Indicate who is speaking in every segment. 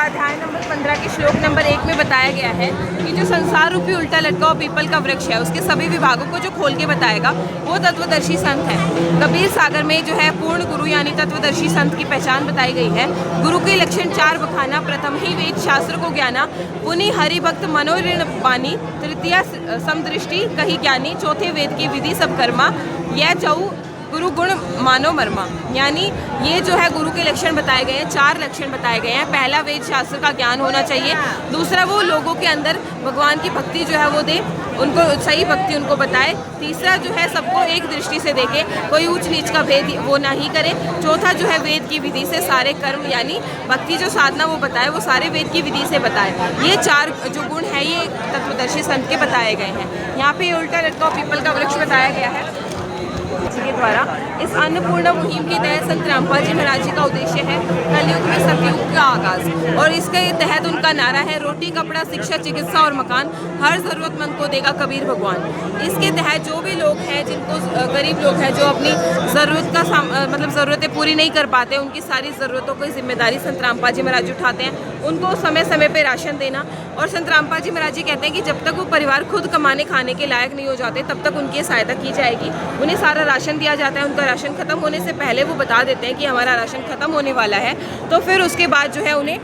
Speaker 1: अध्याय नंबर 15 के श्लोक नंबर 1 में बताया गया है कि जो संसार रूपी उल्टा लटका हुआ पीपल का वृक्ष है, उसके सभी विभागों को जो खोल के बताएगा वो तत्वदर्शी संत है। कबीर सागर में जो है पूर्ण गुरु यानी तत्वदर्शी संत की पहचान बताई गई है। गुरु के लक्षण 4 बखाना। प्रथम ही वेद शास्त्र को ज्ञाना, पुनि हरि भक्त मनोऋण बानी, तृतीया समदृष्टि कही ज्ञानी, चौथे वेद की विधि सब कर्मा, यह चौ गुरु गुण मानो मर्मा। यानी ये जो है गुरु के लक्षण बताए गए हैं, 4 लक्षण बताए गए हैं। पहला वेद शास्त्र का ज्ञान होना चाहिए। दूसरा वो लोगों के अंदर भगवान की भक्ति जो है वो दे, उनको सही भक्ति उनको बताए। तीसरा जो है सबको एक दृष्टि से देखे, कोई ऊंच नीच का भेद वो ना ही करे। चौथा जो है वेद की विधि से सारे कर्म यानी भक्ति जो साधना वो बताए वो सारे वेद की विधि से बताए। ये 4 जो गुण है ये तत्वदर्शी संत के बताए गए हैं। यहाँ पे उल्टा लटका पीपल का वृक्ष बताया गया है के द्वारा। इस अन्नपूर्णा मुहिम के तहत संत रामपाल जी महाराज जी का उद्देश्य है कलयुग में सतयुग का आगाज, और इसके तहत उनका नारा है रोटी कपड़ा शिक्षा चिकित्सा और मकान हर जरूरतमंद को देगा कबीर भगवान। इसके तहत जो भी लोग हैं जिनको गरीब लोग हैं जो अपनी ज़रूरत का मतलब ज़रूरतें पूरी नहीं कर पाते, उनकी सारी ज़रूरतों की जिम्मेदारी संत रामपाल जी महाराज उठाते हैं। उनको समय समय पर राशन देना, और संत रामपाल जी महाराज जी कहते हैं कि जब तक वो परिवार खुद कमाने खाने के लायक नहीं हो जाते तब तक उनकी सहायता की जाएगी। उन्हें सारा राशन दिया जाता है। उनका राशन खत्म होने से पहले वो बता देते हैं कि हमारा राशन खत्म होने वाला है, तो फिर उसके बाद जो है उन्हें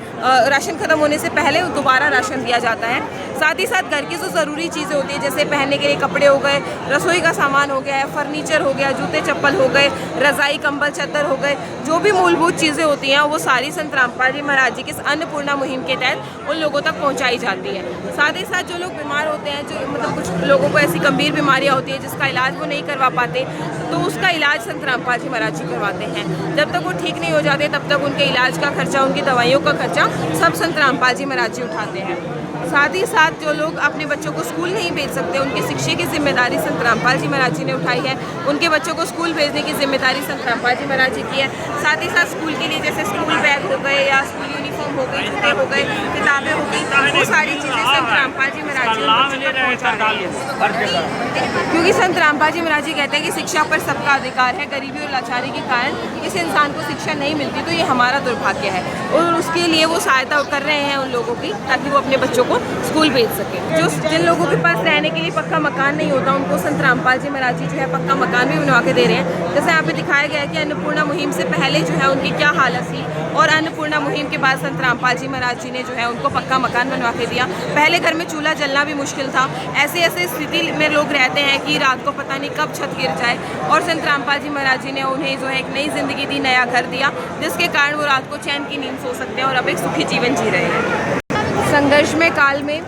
Speaker 1: राशन खत्म होने से पहले दोबारा राशन दिया जाता है। साथ ही साथ घर की जो ज़रूरी चीज़ें होती हैं जैसे पहनने के लिए कपड़े हो गए, रसोई का सामान हो गया है, फर्नीचर हो गया, जूते चप्पल हो गए, रज़ाई कंबल चद्दर हो गए, जो भी मूलभूत चीज़ें होती हैं वो सारी संत रामपाल जी महाराज जी की अन्नपूर्णा मुहिम के तहत उन लोगों तक पहुँचाई जाती है। साथ ही साथ जो लोग बीमार होते हैं, जो मतलब कुछ लोगों को ऐसी गंभीर बीमारियाँ होती हैं जिसका इलाज वो नहीं करवा पाते, तो उसका इलाज संत रामपाल जी महाराज जी करवाते हैं। जब तक वो ठीक नहीं हो जाते तब तक उनके इलाज का खर्चा, उनकी दवाइयों का खर्चा सब संत रामपाल जी महाराज जी उठाते हैं। साथ ही साथ जो लोग अपने बच्चों को स्कूल नहीं भेज सकते, उनकी शिक्षा की जिम्मेदारी संत रामपाल जी महाराज जी ने उठाई है। उनके बच्चों को स्कूल भेजने की जिम्मेदारी संत रामपाल जी महाराज जी की है। साथ ही साथ स्कूल के लिए जैसे स्कूल बैग हो गए या स्कूल यूनिफॉर्म हो गई, जूते हो गए, किताबें हो गई, वो सारी चीज़ें संत रामपाल जी महाराज जी पहुँचा रही है। क्योंकि संत रामपाल जी महाराज जी कहते हैं कि शिक्षा पर सबका अधिकार है। गरीबी और लाचारी के कारण किसी इंसान को शिक्षा नहीं मिलती तो ये हमारा दुर्भाग्य है, और उसके लिए वो सहायता कर रहे हैं उन लोगों की ताकि वो अपने बच्चों को स्कूल भेज सके। जो जिन लोगों के पास रहने के लिए पक्का मकान नहीं होता उनको संत रामपाल जी महाराज जी जो है पक्का मकान भी बनवा के दे रहे हैं। जैसे यहाँ पे दिखाया गया है कि अन्नपूर्णा मुहिम से पहले जो है उनकी क्या हालत थी, और अन्नपूर्णा मुहिम के बाद संत रामपाल जी महाराज जी ने जो है उनको पक्का मकान बनवा के दिया। पहले घर में चूल्हा जलना भी मुश्किल था। ऐसे ऐसे स्थिति में लोग रहते हैं कि रात को पता नहीं कब छत गिर जाए, और संत रामपाल जी महाराज जी ने उन्हें जो है एक नई जिंदगी दी, नया घर दिया, जिसके कारण वो रात को चैन की नींद सो सकते हैं और अब एक सुखी जीवन जी रहे हैं। संघर्ष में काल में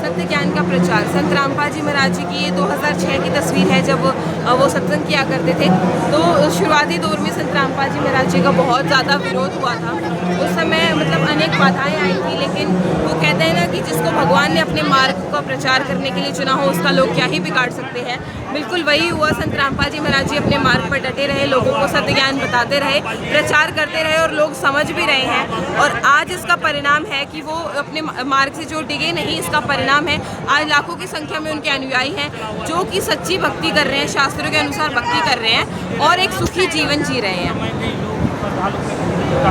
Speaker 1: सत्य ज्ञान का प्रचार। संत रामपाल जी महाराज जी की ये 2006 की तस्वीर है जब वो सत्संग किया करते थे। तो शुरुआती दौर में संत रामपाल जी महाराज जी का बहुत ज़्यादा विरोध हुआ था। उस समय मतलब अनेक बाधाएं आई थी, लेकिन वो कहते हैं ना कि जिसको भगवान ने अपने मार्ग का प्रचार करने के लिए चुना हो उसका लोग क्या ही बिगाड़ सकते हैं। बिल्कुल वही हुआ। संत रामपाल जी महाराज जी अपने मार्ग पर डटे रहे, लोगों को सत्य ज्ञान बताते रहे, प्रचार करते रहे, और लोग समझ भी रहे हैं। और आज इसका परिणाम है कि वो अपने मार्ग से जो डिगे नहीं, इसका परिणाम है आज लाखों की संख्या में उनके अनुयायी हैं जो कि सच्ची भक्ति कर रहे हैं, शास्त्रों के अनुसार भक्ति कर रहे हैं और एक सुखी जीवन जी रहे हैं।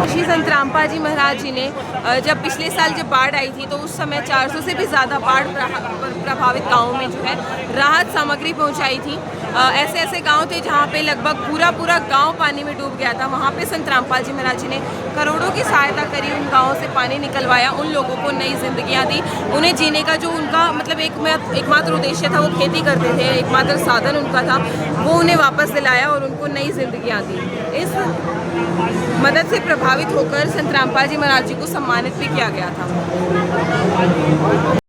Speaker 1: श्री संत रामपाल जी महाराज जी ने जब पिछले साल जब बाढ़ आई थी तो उस समय 400 से भी ज़्यादा बाढ़ प्रभावित गाँवों में जो है राहत सामग्री पहुंचाई थी। ऐसे ऐसे गांव थे जहां पे लगभग पूरा गांव पानी में डूब गया था। वहां पे संत रामपाल जी महाराज जी ने करोड़ों की सहायता करी, उन गाँवों से पानी निकलवाया, उन लोगों को नई जिंदगियां दी, उन्हें जीने का जो उनका मतलब एकमात्र उद्देश्य था, वो खेती करते थे, एकमात्र साधन उनका था, वो उन्हें वापस दिलाया और उनको नई जिंदगियां दी। इस मदद से प्रभावित होकर संत रामपाल जी महाराज जी को सम्मानित भी किया गया था।